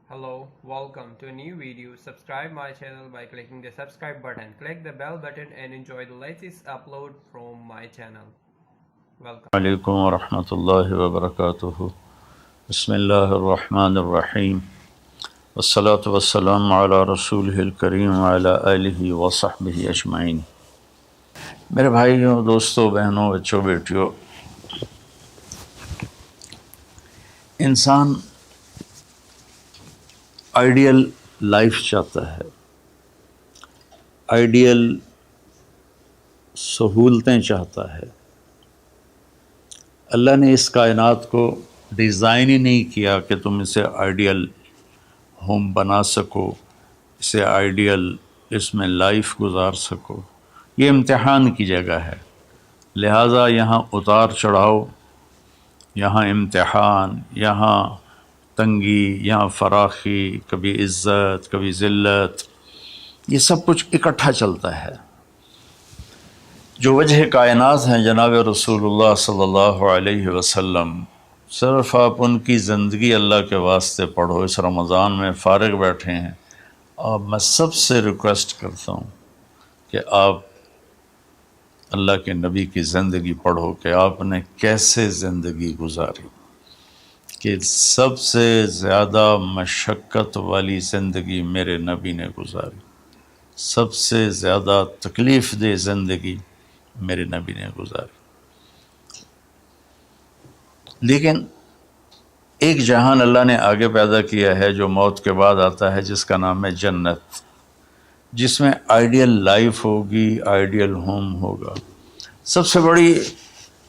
Hello, welcome to a new video. Subscribe my channel by clicking the subscribe button. Click the bell button and enjoy the latest upload from my channel. Welcome. علیکم ورحمۃ اللہ وبرکاتہ. بسم اللہ الرحمن الرحیم. والصلاة والسلام علی رسولہ الکریم وعلی آلہ وصحبہ اجمعین. میرے بھائیوں، دوستوں، بہنوں، بچوں، بیٹیوں، انسان آئیڈیل لائف چاہتا ہے، آئیڈیل سہولتیں چاہتا ہے. اللہ نے اس کائنات کو ڈیزائن ہی نہیں کیا کہ تم اسے آئیڈیل ہوم بنا سکو، اسے آئیڈیل اس میں لائف گزار سکو. یہ امتحان کی جگہ ہے، لہٰذا یہاں اتار چڑھاؤ، یہاں امتحان، یہاں تنگی، یہاں فراخی، کبھی عزت، کبھی ذلت، یہ سب کچھ اکٹھا چلتا ہے. جو وجہ کائنات ہیں جناب رسول اللہ صلی اللہ علیہ وسلم، صرف آپ ان کی زندگی اللہ کے واسطے پڑھو. اس رمضان میں فارغ بیٹھے ہیں، اور میں سب سے ریکویسٹ کرتا ہوں کہ آپ اللہ کے نبی کی زندگی پڑھو کہ آپ نے کیسے زندگی گزاری، کہ سب سے زیادہ مشقت والی زندگی میرے نبی نے گزاری، سب سے زیادہ تکلیف دہ زندگی میرے نبی نے گزاری. لیکن ایک جہان اللہ نے آگے پیدا کیا ہے جو موت کے بعد آتا ہے، جس کا نام ہے جنت، جس میں آئیڈیل لائف ہوگی، آئیڈیل ہوم ہوگا. سب سے بڑی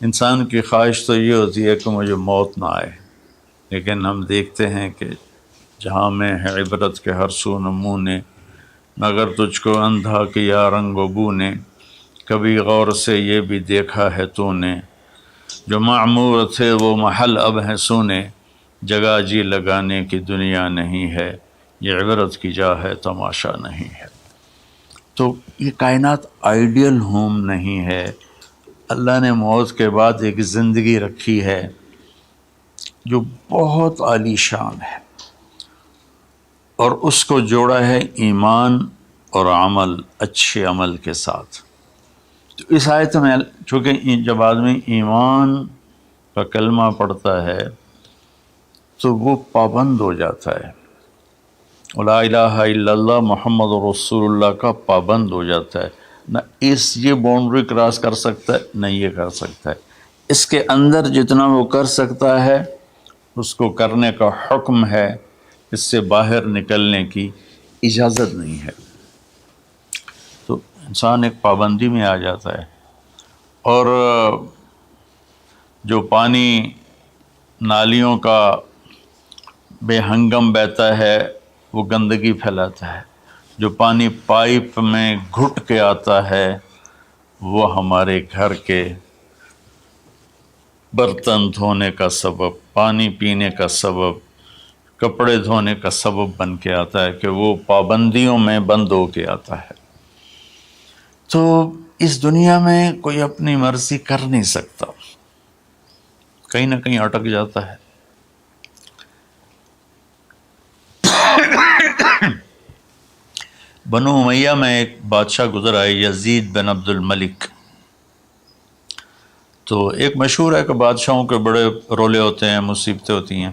انسان کی خواہش تو یہ ہوتی ہے کہ مجھے موت نہ آئے، لیکن ہم دیکھتے ہیں کہ جہاں میں ہے عبرت کے ہر سو نمونے، مگر تجھ کو اندھا کیا رنگ و بو نے، کبھی غور سے یہ بھی دیکھا ہے تو نے، جو معمور تھے وہ محل اب ہیں سونے، جگہ جی لگانے کی دنیا نہیں ہے، یہ عبرت کی جا ہے تماشا نہیں ہے. تو یہ کائنات آئیڈیل ہوم نہیں ہے. اللہ نے موت کے بعد ایک زندگی رکھی ہے جو بہت عالی شان ہے، اور اس کو جوڑا ہے ایمان اور عمل، اچھے عمل کے ساتھ. تو اس آیت میں چونکہ جب آدمی ایمان کا کلمہ پڑھتا ہے تو وہ پابند ہو جاتا ہے، لا الہ الا اللہ محمد رسول اللہ کا پابند ہو جاتا ہے. نہ یہ باؤنڈری کراس کر سکتا ہے، نہ یہ کر سکتا ہے. اس کے اندر جتنا وہ کر سکتا ہے اس کو کرنے کا حکم ہے، اس سے باہر نکلنے کی اجازت نہیں ہے. تو انسان ایک پابندی میں آ جاتا ہے. اور جو پانی نالیوں کا بے ہنگم بہتا ہے وہ گندگی پھیلاتا ہے، جو پانی پائپ میں گھٹ کے آتا ہے وہ ہمارے گھر کے برتن دھونے کا سبب، پانی پینے کا سبب، کپڑے دھونے کا سبب بن کے آتا ہے، کہ وہ پابندیوں میں بند ہو کے آتا ہے. تو اس دنیا میں کوئی اپنی مرضی کر نہیں سکتا، کہیں نہ کہیں اٹک جاتا ہے. بنو امیہ میں ایک بادشاہ گزر آئے، یزید بن عبد الملک. تو ایک مشہور ہے کہ بادشاہوں کے بڑے رولے ہوتے ہیں، مصیبتیں ہوتی ہیں.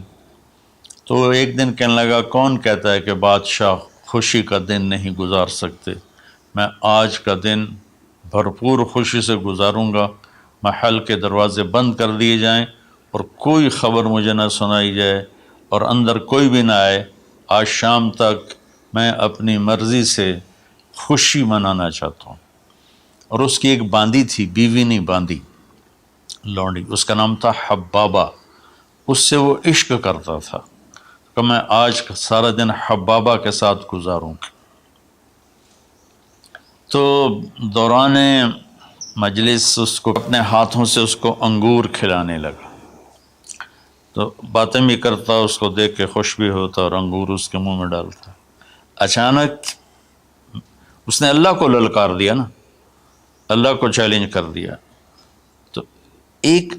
تو ایک دن کہنے لگا، کون کہتا ہے کہ بادشاہ خوشی کا دن نہیں گزار سکتے؟ میں آج کا دن بھرپور خوشی سے گزاروں گا، محل کے دروازے بند کر دیے جائیں اور کوئی خبر مجھے نہ سنائی جائے اور اندر کوئی بھی نہ آئے. آج شام تک میں اپنی مرضی سے خوشی منانا چاہتا ہوں. اور اس کی ایک باندی تھی، بیوی نہیں باندی، لونڈی، اس کا نام تھا حبابہ. اس سے وہ عشق کرتا تھا کہ میں آج سارا دن حبابہ کے ساتھ گزاروں. تو دوران مجلس اس کو اپنے ہاتھوں سے اس کو انگور کھلانے لگا. تو باتیں بھی کرتا، اس کو دیکھ کے خوش بھی ہوتا اور انگور اس کے منہ میں ڈالتا. اچانک اس نے اللہ کو للکار دیا نا، اللہ کو چیلنج کر دیا. تو ایک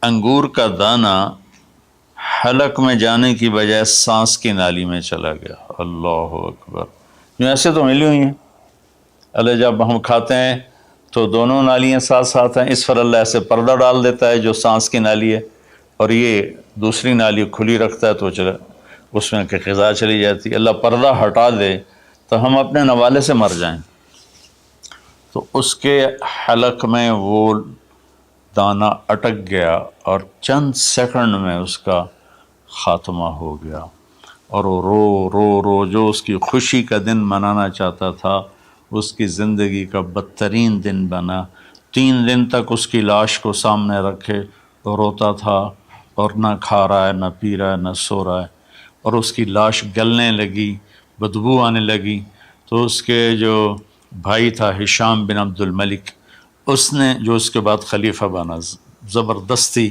انگور کا دانہ حلق میں جانے کی بجائے سانس کی نالی میں چلا گیا۔ اللہ اکبر! جو ایسے تو ملی ہوئی ہیں اللہ، جب ہم کھاتے ہیں تو دونوں نالیاں ساتھ ساتھ ہیں، اس پر اللہ ایسے پردہ ڈال دیتا ہے جو سانس کی نالی ہے، اور یہ دوسری نالی کھلی رکھتا ہے تو چلا اس میں کہ غذا چلی جاتی ہے۔ اللہ پردہ ہٹا دے تو ہم اپنے نوالے سے مر جائیں۔ تو اس کے حلق میں وہ دانہ اٹک گیا اور چند سیکنڈ میں اس کا خاتمہ ہو گیا، اور وہ رو رو رو جو اس کی خوشی کا دن منانا چاہتا تھا اس کی زندگی کا بدترین دن بنا۔ 3 دن تک اس کی لاش کو سامنے رکھے روتا تھا، اور نہ کھا رہا ہے، نہ پی رہا ہے، نہ سو رہا ہے، اور اس کی لاش گلنے لگی، بدبو آنے لگی۔ تو اس کے جو بھائی تھا ہشام بن عبد الملک، اس نے جو اس کے بعد خلیفہ بنا، زبردستی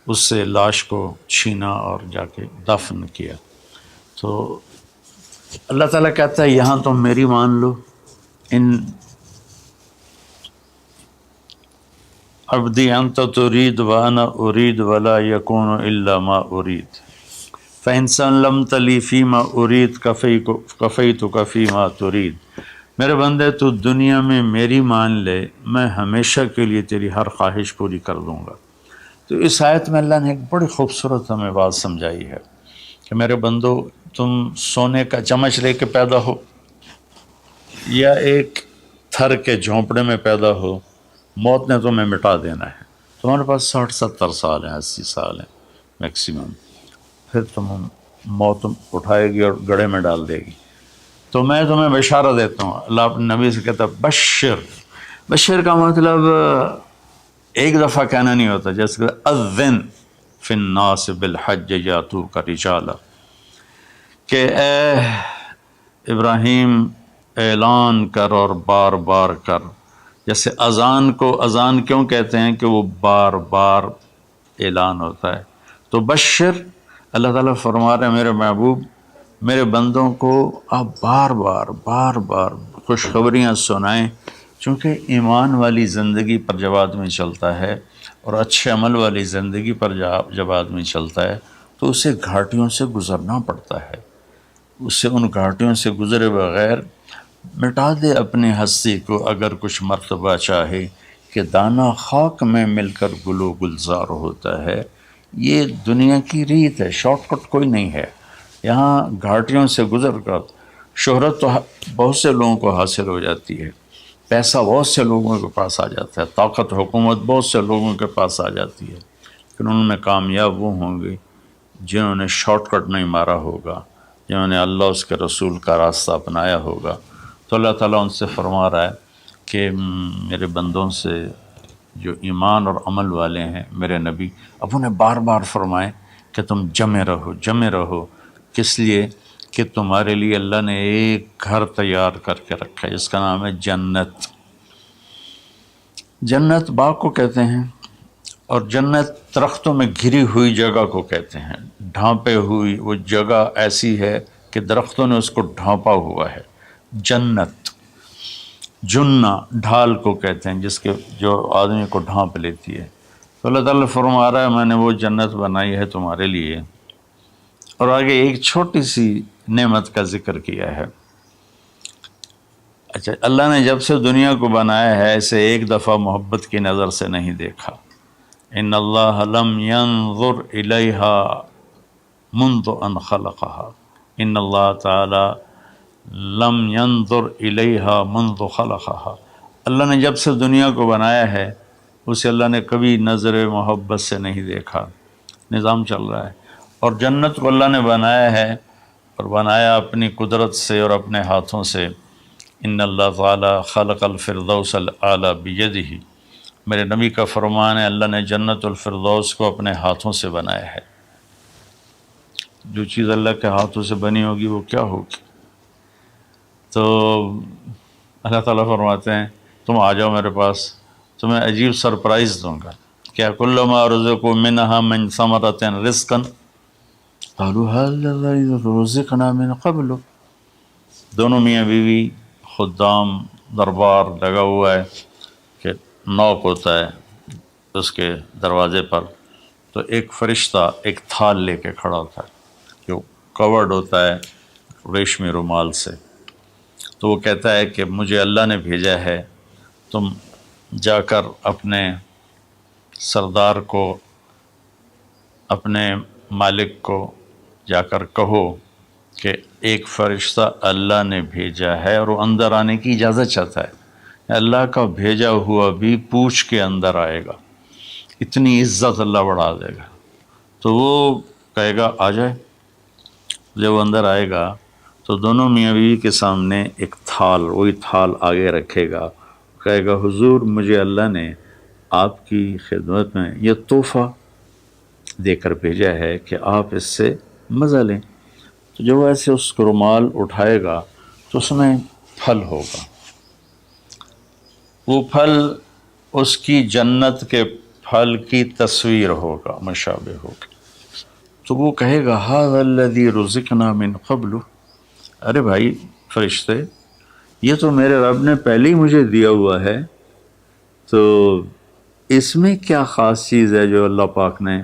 اس سے لاش کو چھینا اور جا کے دفن کیا۔ تو اللہ تعالیٰ کہتا ہے یہاں تم میری مان لو، ان عبدی انت ترید وانا ارید ولا یکون الا ما ارید فإن سلمت لی فیما ارید کفیتک فیما ترید۔ میرے بندے تو دنیا میں میری مان لے، میں ہمیشہ کے لیے تیری ہر خواہش پوری کر دوں گا۔ تو اس آیت میں اللہ نے ایک بڑی خوبصورت ہمیں بات سمجھائی ہے کہ میرے بندو، تم سونے کا چمچ لے کے پیدا ہو یا ایک تھر کے جھونپڑے میں پیدا ہو، موت نے تمہیں مٹا دینا ہے۔ تمہارے پاس 60-70 سال ہیں، 80 سال ہیں میکسیمم، پھر موت اٹھائے گی اور گڑھے میں ڈال دے گی۔ تو میں تمہیں بشارہ دیتا ہوں، اللہ اپنے نبی سے کہتا ہے بشر کا مطلب ایک دفعہ کہنا نہیں ہوتا، جیسے کہ اذن فی الناس بالحج یاتوک رجالا، کہ اے ابراہیم اعلان کر اور بار بار کر۔ جیسے اذان کو اذان کیوں کہتے ہیں کہ وہ بار بار اعلان ہوتا ہے، تو بشر اللہ تعالیٰ فرما رہے ہیں میرے محبوب، میرے بندوں کو آپ بار بار خوشخبریاں سنائیں، چونکہ ایمان والی زندگی پر جب آدمی چلتا ہے اور اچھے عمل والی زندگی پر جب آدمی چلتا ہے تو اسے گھاٹیوں سے گزرنا پڑتا ہے۔ اسے ان گھاٹیوں سے گزرے بغیر مٹا دے اپنی ہستی کو اگر کچھ مرتبہ چاہے، کہ دانہ خاک میں مل کر گل و گلزار ہوتا ہے۔ یہ دنیا کی ریت ہے، شارٹ کٹ کوئی نہیں ہے۔ یہاں گھاٹیوں سے گزر کر شہرت تو بہت سے لوگوں کو حاصل ہو جاتی ہے، پیسہ بہت سے لوگوں کے پاس آ جاتا ہے، طاقت حکومت بہت سے لوگوں کے پاس آ جاتی ہے، لیکن ان میں کامیاب وہ ہوں گے جنہوں نے شارٹ کٹ نہیں مارا ہوگا، جنہوں نے اللہ اس کے رسول کا راستہ اپنایا ہوگا۔ تو اللہ تعالیٰ ان سے فرما رہا ہے کہ میرے بندوں سے جو ایمان اور عمل والے ہیں، میرے نبی اب انہیں بار بار فرمائیں کہ تم جمے رہو۔ کس لیے؟ کہ تمہارے لیے اللہ نے ایک گھر تیار کر کے رکھا ہے جس کا نام ہے جنت۔ جنت باغ کو کہتے ہیں، اور جنت درختوں میں گھری ہوئی جگہ کو کہتے ہیں، ڈھانپے ہوئی وہ جگہ ایسی ہے کہ درختوں نے اس کو ڈھانپا ہوا ہے۔ جنت جنہ ڈھال کو کہتے ہیں جس کے جو آدمی کو ڈھانپ لیتی ہے۔ تو اللہ تعالیٰ فرما رہا ہے میں نے وہ جنت بنائی ہے تمہارے لیے، اور آگے ایک چھوٹی سی نعمت کا ذکر کیا ہے۔ اچھا، اللہ نے جب سے دنیا کو بنایا ہے اسے ایک دفعہ محبت کی نظر سے نہیں دیکھا۔ ان اللہ لم ينظر الیہا منذ ان خلقہا، ان اللہ تعالی لم ينظر الیہا منذ خلقہا، اللہ نے جب سے دنیا کو بنایا ہے اسے اللہ نے کبھی نظر محبت سے نہیں دیکھا۔ نظام چل رہا ہے، اور جنت کو اللہ نے بنایا ہے، اور بنایا اپنی قدرت سے اور اپنے ہاتھوں سے۔ ان اللہ تعالی خلق الفردوس الاعلی بیدہ، میرے نبی کا فرمان ہے اللہ نے جنت الفردوس کو اپنے ہاتھوں سے بنایا ہے۔ جو چیز اللہ کے ہاتھوں سے بنی ہوگی وہ کیا ہوگی؟ تو اللہ تعالیٰ فرماتے ہیں تم آ جاؤ میرے پاس، تمہیں عجیب سرپرائز دوں گا۔ کیا کلما رزقوا منہا من ثمرۃ رزقا قالوا هذا الذی رزقنا من قبل، دونوں میاں بیوی، خدام، دربار لگا ہوا ہے کہ نوک ہوتا ہے اس کے دروازے پر، تو ایک فرشتہ ایک تھال لے کے کھڑا ہوتا ہے جو کورڈ ہوتا ہے ریشمی رومال سے. تو وہ کہتا ہے کہ مجھے اللہ نے بھیجا ہے، تم جا کر اپنے سردار کو، اپنے مالک کو جا کر کہو کہ ایک فرشتہ اللہ نے بھیجا ہے اور وہ اندر آنے کی اجازت چاہتا ہے. اللہ کا بھیجا ہوا بھی پوچھ کے اندر آئے گا، اتنی عزت اللہ بڑھا دے گا. تو وہ کہے گا آ جائے. جب وہ اندر آئے گا تو دونوں میاں بیوی کے سامنے ایک تھال، وہی تھال آگے رکھے گا، کہے گا حضور مجھے اللہ نے آپ کی خدمت میں یہ تحفہ دے کر بھیجا ہے کہ آپ اس سے مزہ لیں. تو جب وہ ایسے اس رومال اٹھائے گا تو اس میں پھل ہوگا، وہ پھل اس کی جنت کے پھل کی تصویر ہوگا، مشابہ ہوگا. تو وہ کہے گا ھذا الذی رزقنا من قبل، ارے بھائی فرشتے یہ تو میرے رب نے پہلے ہی مجھے دیا ہوا ہے، تو اس میں کیا خاص چیز ہے جو اللہ پاک نے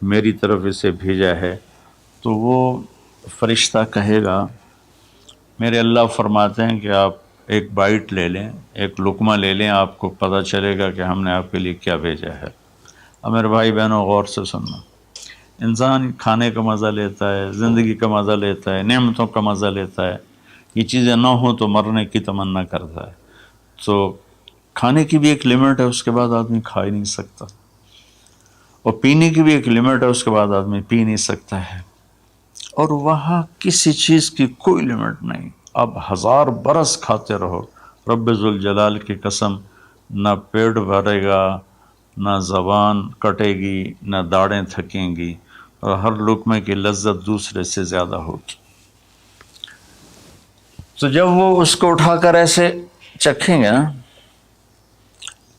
میری طرف اسے بھیجا ہے؟ تو وہ فرشتہ کہے گا میرے اللہ فرماتے ہیں کہ آپ ایک بائٹ لے لیں، ایک لقمہ لے لیں، آپ کو پتہ چلے گا کہ ہم نے آپ کے لیے کیا بھیجا ہے. اب میرے بھائی بہنوں غور سے سننا، انسان کھانے کا مزہ لیتا ہے، زندگی کا مزہ لیتا ہے، نعمتوں کا مزہ لیتا ہے، یہ چیزیں نہ ہوں تو مرنے کی تمنا کرتا ہے. تو کھانے کی بھی ایک لمٹ ہے، اس کے بعد آدمی کھا ہی نہیں سکتا، اور پینے کی بھی ایک لمٹ ہے، اس کے بعد آدمی پی نہیں سکتا ہے. اور وہاں کسی چیز کی کوئی لمٹ نہیں، اب 1000 برس کھاتے رہو، رب ذوالجلال کی قسم نہ پیٹ بھرے گا، نہ زبان کٹے گی، نہ داڑیں تھکیں گی، اور ہر لقمے کی لذت دوسرے سے زیادہ ہوگی. تو جب وہ اس کو اٹھا کر ایسے چکھیں گے نا،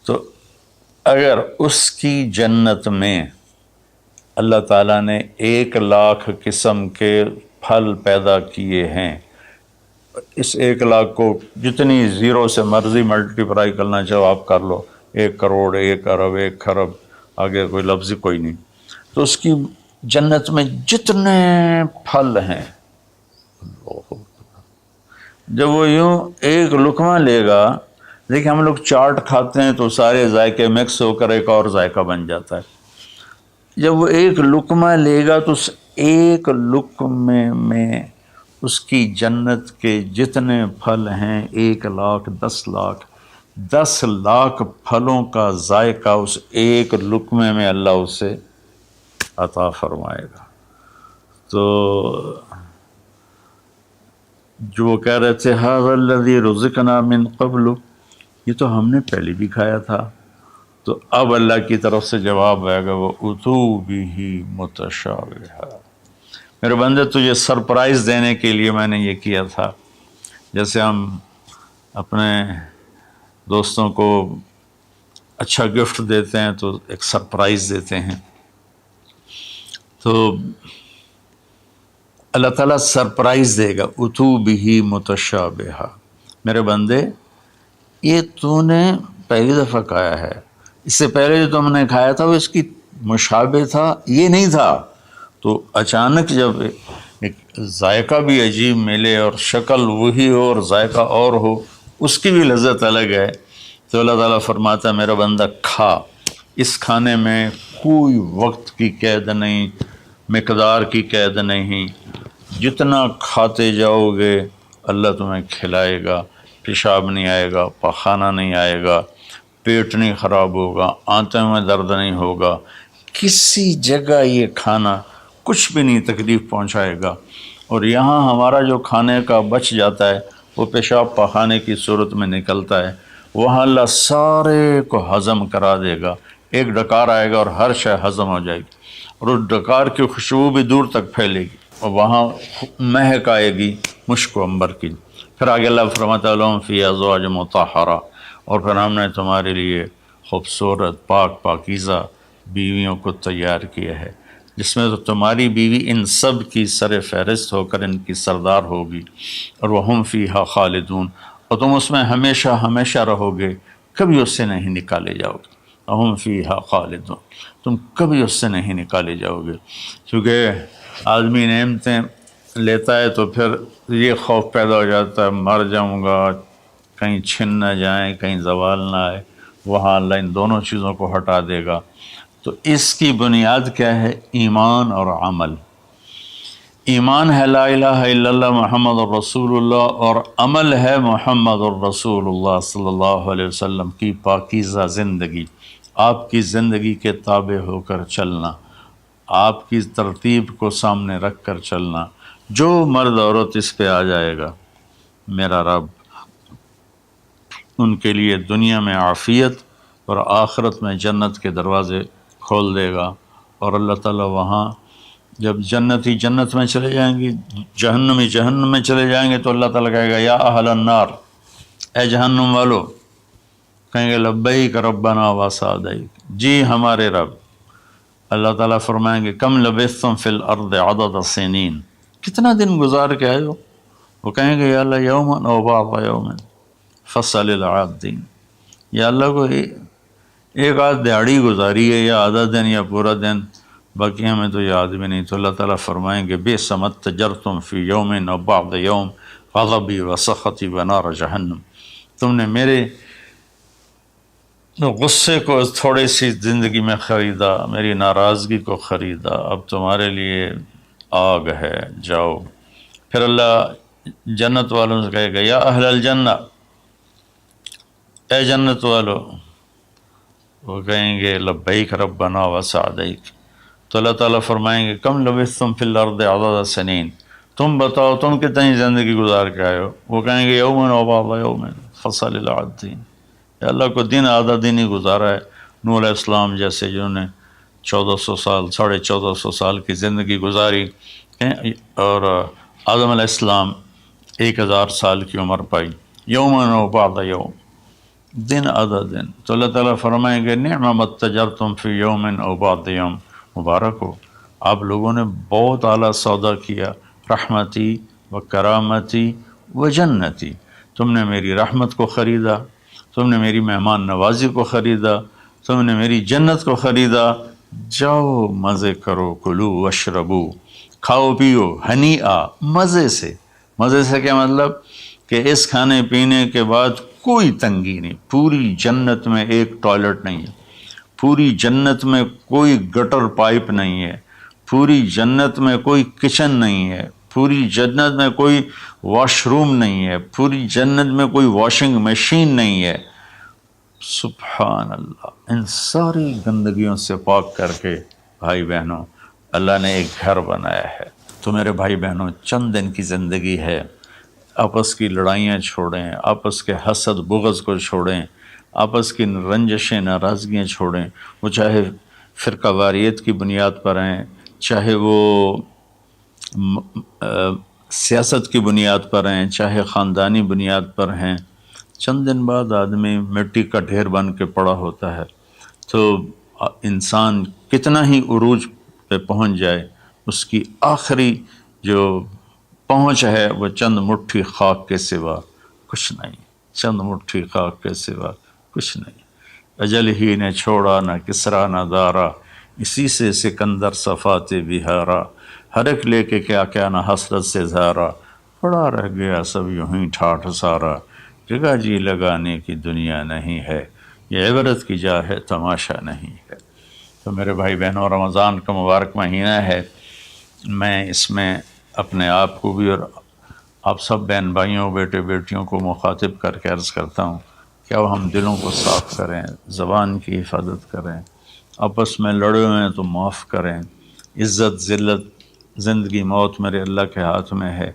تو اگر اس کی جنت میں اللہ تعالیٰ نے 1,00,000 قسم کے پھل پیدا کیے ہیں، اس 1,00,000 کو جتنی زیرو سے مرضی ملٹیپلائی کرنا چاہو آپ کر لو، 1 کروڑ، 1 ارب، 1 خرب، آگے کوئی لفظ کوئی نہیں. تو اس کی جنت میں جتنے پھل ہیں، جب وہ یوں ایک لقمہ لے گا، دیکھیں ہم لوگ چاٹ کھاتے ہیں تو سارے ذائقے مکس ہو کر ایک اور ذائقہ بن جاتا ہے. جب وہ ایک لقمہ لے گا تو اس ایک لقمے میں اس کی جنت کے جتنے پھل ہیں 1,00,000، 10,00,000، 10,00,000 پھلوں کا ذائقہ اس ایک لقمے میں اللہ اسے عطا فرمائے گا. تو جو وہ کہہ رہے تھے ھذا الذی رزقنا من قبل، یہ تو ہم نے پہلے بھی کھایا تھا. تو اب اللہ کی طرف سے جواب آئے گا وہ اتو بہ متشابہا، میرے بندے تجھے سرپرائز دینے کے لیے میں نے یہ کیا تھا. جیسے ہم اپنے دوستوں کو اچھا گفٹ دیتے ہیں تو ایک سرپرائز دیتے ہیں، تو اللہ تعالیٰ سرپرائز دے گا اتو بہ متشابہا. میرے بندے یہ تو نے پہلی دفعہ کھایا ہے، اس سے پہلے جو تم نے کھایا تھا وہ اس کی مشابہ تھا، یہ نہیں تھا. تو اچانک جب ایک ذائقہ بھی عجیب ملے اور شکل وہی ہو اور ذائقہ اور ہو، اس کی بھی لذت الگ ہے. تو اللہ تعالیٰ فرماتا ہے میرا بندہ کھا، اس کھانے میں کوئی وقت کی قید نہیں، مقدار کی قید نہیں، جتنا کھاتے جاؤ گے اللہ تمہیں کھلائے گا. پیشاب نہیں آئے گا، پاخانہ نہیں آئے گا، پیٹ نہیں خراب ہوگا، آنتوں میں درد نہیں ہوگا، کسی جگہ یہ کھانا کچھ بھی نہیں تکلیف پہنچائے گا. اور یہاں ہمارا جو کھانے کا بچ جاتا ہے وہ پیشاب پاخانے کی صورت میں نکلتا ہے، وہاں اللہ سارے کو ہضم کرا دے گا. ایک ڈکار آئے گا اور ہر شے ہضم ہو جائے گی، اور اس ڈکار کی خوشبو بھی دور تک پھیلے گی، اور وہاں مہک آئے گی مشک و عنبر کی. پھر آگے اللہ فرماتا لہم فیہا ازواج مطہرہ، اور پھر ہم نے تمہارے لیے خوبصورت پاک پاکیزہ بیویوں کو تیار کیا ہے، جس میں تو تمہاری بیوی ان سب کی سر فہرست ہو کر ان کی سردار ہوگی. اور وہم فیہا خالدون، اور تم اس میں ہمیشہ ہمیشہ رہو گے، کبھی اس سے نہیں نکالے جاؤ گے. اہم فیہا خالدون، تم کبھی اس سے نہیں نکالے جاؤ گے۔ کیونکہ آدمی نعمتیں لیتا ہے تو پھر یہ خوف پیدا ہو جاتا ہے مر جاؤں گا، کہیں چھن نہ جائیں، کہیں زوال نہ آئے، وہاں اللہ ان دونوں چیزوں کو ہٹا دے گا۔ تو اس کی بنیاد کیا ہے؟ ایمان اور عمل۔ ایمان ہے لا الہ الا اللہ محمد الرسول اللہ، اور عمل ہے محمد الرسول اللہ صلی اللہ علیہ وسلم کی پاکیزہ زندگی، آپ کی زندگی کے تابع ہو کر چلنا، آپ کی ترتیب کو سامنے رکھ کر چلنا۔ جو مرد عورت اس پہ آ جائے گا، میرا رب ان کے لیے دنیا میں عافیت اور آخرت میں جنت کے دروازے کھول دے گا۔ اور اللہ تعالیٰ وہاں جب جنتی جنت میں چلے جائیں گے، جہنمی جہنم میں چلے جائیں گے، تو اللہ تعالیٰ کہے گا یا اہل النار، اے جہنم والو، کہیں گے لبیک ربنا وسعدیک، جی ہمارے رب۔ اللہ تعالیٰ فرمائیں گے کم لبثتم فی الارض عدد سنین، کتنا دن گزار کے آئے ہو؟ وہ کہیں گے یا اللہ یوما او بعض یوم فصل العادین، یا اللہ کو ایک آدھ دیہڑی گزاری ہے، یا آدھا دن یا پورا دن، باقی ہمیں تو یاد بھی نہیں۔ تو اللہ تعالیٰ فرمائیں گے بئس ما اتجرتم فی یوم او بعض یوم غضبی وسخطی ونار جہنم، تم نے میرے غصے کو تھوڑی سی زندگی میں خریدا، میری ناراضگی کو خریدا، اب تمہارے لیے آگ ہے، جاؤ۔ پھر اللہ جنت والوں سے کہے گا یا اہل الجنہ، اے جنت والو، وہ کہیں گے لبیک ربنا وسعدیک۔ تو اللہ تعالیٰ فرمائیں گے کم لبثتم فی الارض عدد سنین، تم بتاؤ تم کتنی زندگی گزار کے آئے ہو؟ وہ کہیں گے یومن و بعض یومن فصل العادین، یا اللہ کو دن آدھا دن ہی گزارا ہے۔ نوح علیہ السلام جیسے جنہوں نے 1400 سال 1450 سال کی زندگی گزاری، اور آدم علیہ السلام 1000 سال کی عمر پائی، یومن و بعض یوم، دن آدھا دن۔ تو اللہ تعالیٰ فرمائیں گے نعم ما اتجرتم فی یوم او بعض یوم، مبارک ہو، آپ لوگوں نے بہت اعلیٰ سودا کیا، رحمتی و کرامتی و جنتی، تم نے میری رحمت کو خریدا، تم نے میری مہمان نوازی کو خریدا، تم نے میری جنت کو خریدا، جاؤ مزے کرو، کلو واشربو، کھاؤ پیو، ہنیئا، مزے سے۔ مزے سے کیا مطلب؟ کہ اس کھانے پینے کے بعد کوئی تنگی نہیں، پوری جنت میں ایک ٹوائلٹ نہیں ہے، پوری جنت میں کوئی گٹر پائپ نہیں ہے، پوری جنت میں کوئی کچن نہیں ہے، پوری جنت میں کوئی واش روم نہیں ہے، پوری جنت میں کوئی واشنگ مشین نہیں ہے۔ سبحان اللہ، ان ساری گندگیوں سے پاک کر کے بھائی بہنوں اللہ نے ایک گھر بنایا ہے۔ تو میرے بھائی بہنوں، چند دن کی زندگی ہے، آپس کی لڑائیاں چھوڑیں، آپس کے حسد بغض کو چھوڑیں، آپس کی رنجشیں ناراضگیاں چھوڑیں، وہ چاہے فرقہ واریت کی بنیاد پر ہیں، چاہے وہ سیاست کی بنیاد پر ہیں، چاہے خاندانی بنیاد پر ہیں۔ چند دن بعد آدمی مٹی کا ڈھیر بن کے پڑا ہوتا ہے، تو انسان کتنا ہی عروج پہ پہنچ جائے، اس کی آخری جو پہنچ ہے وہ چند مٹھی خاک کے سوا کچھ نہیں، چند مٹھی خاک کے سوا کچھ نہیں۔ اجل ہی نے چھوڑا نہ کسرا نہ دارا، اسی سے سکندر صفات بہارا، ہر ایک لے کے کیا کیا نہ حسرت سے زارا، پڑا رہ گیا سب یوں ہی ٹھاٹھ سارا، جگہ جی لگانے کی دنیا نہیں ہے، یہ عبرت کی جا ہے تماشا نہیں ہے۔ تو میرے بھائی بہنوں، رمضان کا مبارک مہینہ ہے، میں اس میں اپنے آپ کو بھی اور آپ سب بہن بھائیوں بیٹے بیٹیوں کو مخاطب کر کے عرض کرتا ہوں کہ اب ہم دلوں کو صاف کریں، زبان کی حفاظت کریں، آپس میں لڑے ہوئے ہیں تو معاف کریں۔ عزت ذلت زندگی موت میرے اللہ کے ہاتھ میں ہے،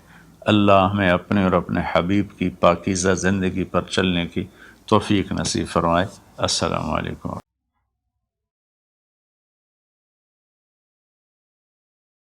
اللہ ہمیں اپنے اور اپنے حبیب کی پاکیزہ زندگی پر چلنے کی توفیق نصیب فرمائے۔ السلام علیکم۔